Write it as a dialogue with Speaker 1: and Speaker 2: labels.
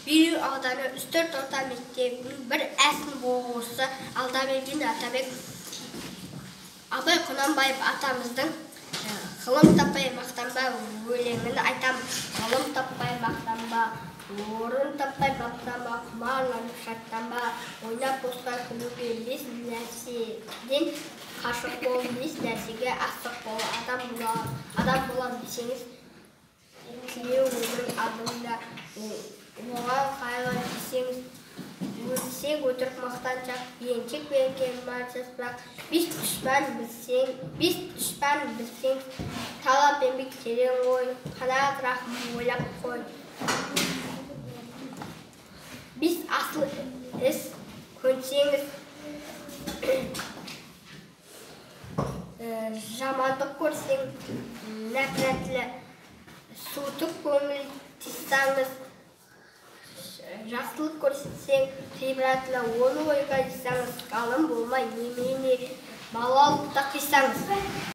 Speaker 1: Bir ağdanı üstört orta mektebinin bir əsin boğusu Aldabергin Atabek Abay Kunanbayev atamыздың ғылым таппай мақтанба өлеңін айтам. Ғылым таппай мақтанба, орын таппай мақтанба, құмарланып шаттанба, ойнап босқа күлуге ес нәрседен қашық бол, ес нәрсеге асық бол. Адам болам десеңіз, тілеу өмір адымда, оған қайғы десеңіз, өлсек өтірік мақтаншақ, еншек берген марсыз, бірақ біз дұшпан білсең, талап еңбек терең ой, қанат рахым ойлап қой. Біз асыл іс көнсеңіз, жамандық көрсең, нәпірәтлі, суытып көңіл тиссаңыз, жақсылық көрсетсең, ғибратлы, оны ойға жисаңыз, ғалым болмай, немене балалықта қисаңыз.